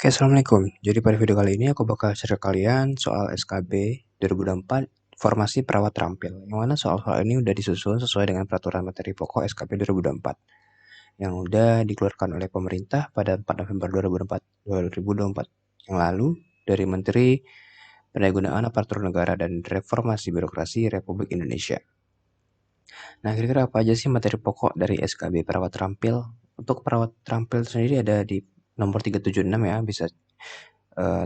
Oke, assalamualaikum. Jadi pada video kali ini aku bakal share ke kalian soal SKB 2024 Formasi Perawat Terampil. Yang mana soal-soal ini udah disusun sesuai dengan peraturan materi pokok SKB 2024 yang udah dikeluarkan oleh pemerintah pada 4 November 2024 yang lalu dari Menteri Pendayagunaan Aparatur Negara dan Reformasi Birokrasi Republik Indonesia. Nah, kira-kira apa aja sih materi pokok dari SKB Perawat Terampil? Untuk perawat terampil sendiri ada di nomor 376 ya, bisa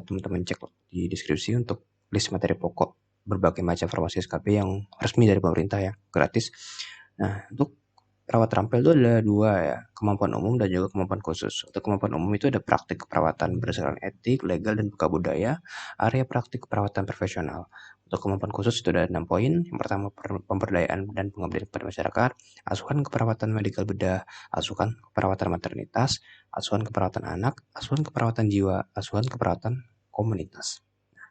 teman-teman cek di deskripsi untuk list materi pokok berbagai macam formasi SKB yang resmi dari pemerintah ya, gratis. Nah, untuk perawat terampil itu ada dua ya, kemampuan umum dan juga kemampuan khusus. Untuk kemampuan umum itu ada praktik keperawatan berdasarkan etik, legal, dan buka budaya, area praktik keperawatan profesional. Untuk kemampuan khusus itu ada 6 poin. Yang pertama, pemberdayaan dan pengabdian kepada masyarakat, asuhan keperawatan medikal bedah, asuhan keperawatan maternitas, asuhan keperawatan anak, asuhan keperawatan jiwa, asuhan keperawatan komunitas.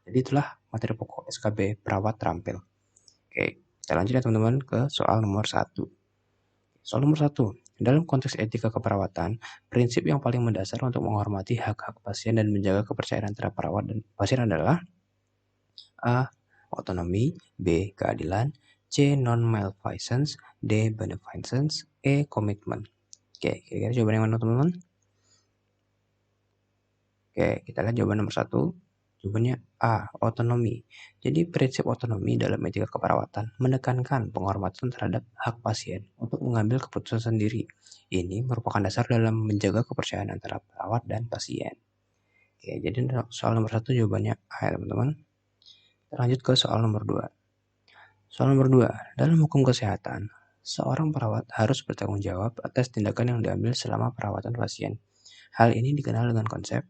Jadi itulah materi pokok SKB perawat terampil. Oke, kita lanjut ya teman-teman ke soal nomor 1. Soal nomor 1. Dalam konteks etika keperawatan, prinsip yang paling mendasar untuk menghormati hak-hak pasien dan menjaga kepercayaan antara perawat dan pasien adalah A. Otonomi, B. Keadilan, C. Non-malfeasance, D. Beneficence, E. Komitmen. Oke, kira-kira jawaban yang mana teman-teman? Oke, kita lihat jawaban nomor 1. Jawabannya A. Otonomi. Jadi prinsip otonomi dalam etika keperawatan menekankan penghormatan terhadap hak pasien untuk mengambil keputusan sendiri. Ini merupakan dasar dalam menjaga kepercayaan antara perawat dan pasien. Oke, jadi soal nomor 1 jawabannya A ya teman-teman. Kita lanjut ke soal nomor 2. Soal nomor 2. Dalam hukum kesehatan, seorang perawat harus bertanggung jawab atas tindakan yang diambil selama perawatan pasien. Hal ini dikenal dengan konsep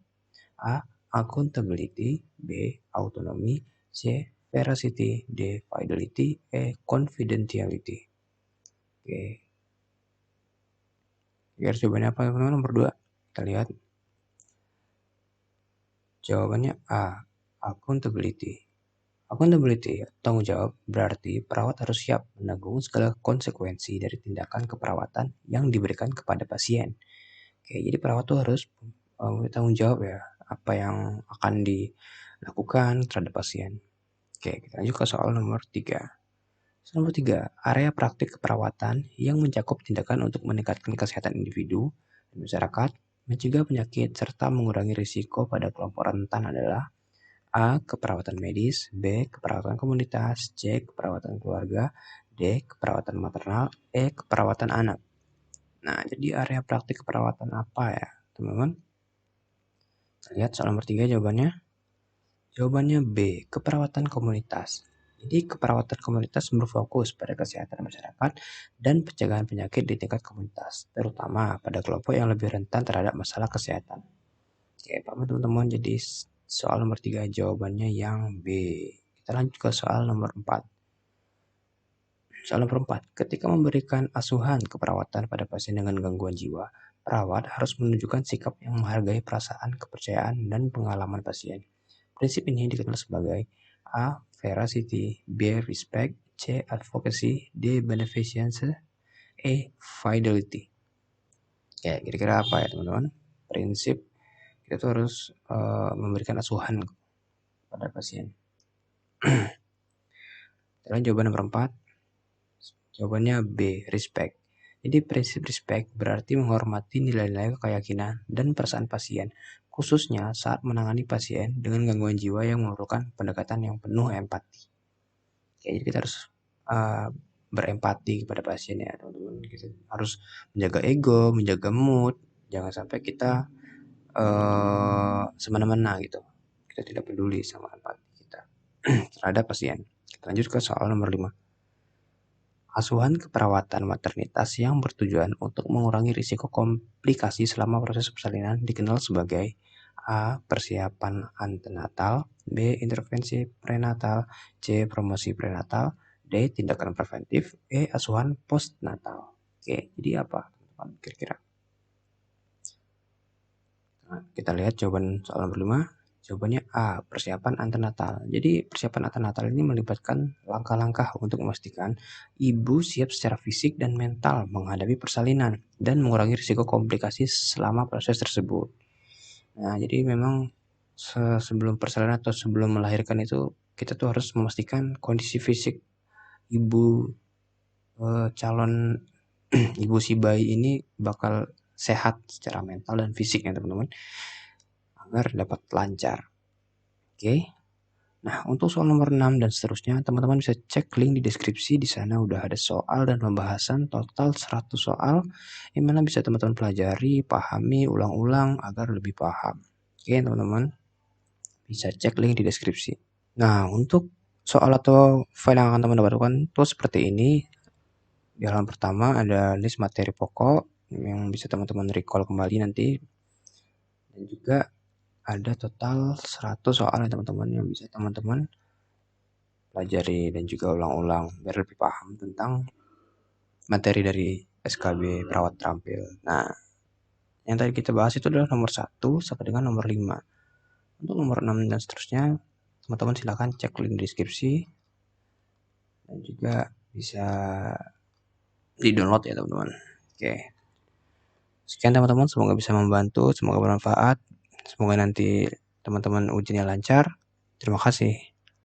A. Accountability, B. Autonomy, C. Veracity, D. Fidelity, E. Confidentiality. Oke. Kira jawabannya apa teman-teman? Nomor 2. Kita lihat. Jawabannya A. Accountability. Accountability, tanggung jawab, berarti perawat harus siap menanggung segala konsekuensi dari tindakan keperawatan yang diberikan kepada pasien. Oke, jadi perawat tuh harus bertanggung jawab ya apa yang akan dilakukan terhadap pasien. Oke, kita lanjut ke soal nomor 3. Soal nomor 3, area praktik keperawatan yang mencakup tindakan untuk meningkatkan kesehatan individu dan masyarakat, mencegah penyakit, serta mengurangi risiko pada kelompok rentan adalah A. Keperawatan medis, B. Keperawatan komunitas, C. Keperawatan keluarga, D. Keperawatan maternal, E. Keperawatan anak. Nah, jadi area praktik keperawatan apa ya, teman-teman? Kita lihat soal nomor 3 jawabannya. Jawabannya B. Keperawatan komunitas. Jadi keperawatan komunitas berfokus pada kesehatan masyarakat dan pencegahan penyakit di tingkat komunitas, terutama pada kelompok yang lebih rentan terhadap masalah kesehatan. Oke, paham teman-teman. Jadi soal nomor 3 jawabannya yang B. Kita lanjut ke soal nomor 4. Soal nomor 4. Ketika memberikan asuhan keperawatan pada pasien dengan gangguan jiwa, perawat harus menunjukkan sikap yang menghargai perasaan, kepercayaan, dan pengalaman pasien. Prinsip ini dikenal sebagai A. Veracity, B. Respect, C. Advocacy, D. Beneficence, E. Fidelity. Ya, kira-kira apa ya teman-teman? Prinsip kita tuh harus memberikan asuhan pada pasien. Dan jawaban nomor 4. Jawabannya B. Respect. Jadi prinsip respect berarti menghormati nilai-nilai keyakinan dan perasaan pasien, khususnya saat menangani pasien dengan gangguan jiwa yang memerlukan pendekatan yang penuh empati. Jadi kita harus berempati kepada pasien ya teman-teman. Kita harus menjaga ego, menjaga mood, jangan sampai kita semena-mena gitu. Kita tidak peduli sama empati kita terhadap pasien. Kita lanjut ke soal nomor 5. Asuhan keperawatan maternitas yang bertujuan untuk mengurangi risiko komplikasi selama proses persalinan dikenal sebagai A. Persiapan antenatal, B. Intervensi prenatal, C. Promosi prenatal, D. Tindakan preventif, E. Asuhan postnatal. Oke, jadi apa teman-teman kira-kira? Nah, kita lihat jawaban soal nomor 5. Jawabannya A. Persiapan antenatal. Jadi persiapan antenatal ini melibatkan langkah-langkah untuk memastikan ibu siap secara fisik dan mental menghadapi persalinan dan mengurangi risiko komplikasi selama proses tersebut. Nah, jadi memang sebelum persalinan atau sebelum melahirkan itu kita tuh harus memastikan kondisi fisik ibu calon ibu si bayi ini bakal sehat secara mental dan fisiknya teman-teman agar dapat lancar. Oke. Nah, untuk soal nomor 6 dan seterusnya, teman-teman bisa cek link di deskripsi. Di sana udah ada soal dan pembahasan total 100 soal yang mana bisa teman-teman pelajari, pahami, ulang-ulang agar lebih paham. Oke, teman-teman. Bisa cek link di deskripsi. Nah, untuk soal atau file yang akan teman-teman dapatkan itu seperti ini. Di halaman pertama ada list materi pokok yang bisa teman-teman recall kembali nanti. Dan juga ada total 100 soal ya teman-teman yang bisa teman-teman pelajari dan juga ulang-ulang biar lebih paham tentang materi dari SKB perawat terampil. Nah, yang tadi kita bahas itu adalah nomor 1 sampai dengan nomor 5. Untuk nomor 6 dan seterusnya, teman-teman silakan cek link deskripsi dan juga bisa di-download ya teman-teman. Oke. Sekian teman-teman, semoga bisa membantu, semoga bermanfaat. Semoga nanti teman-teman ujiannya lancar. Terima kasih.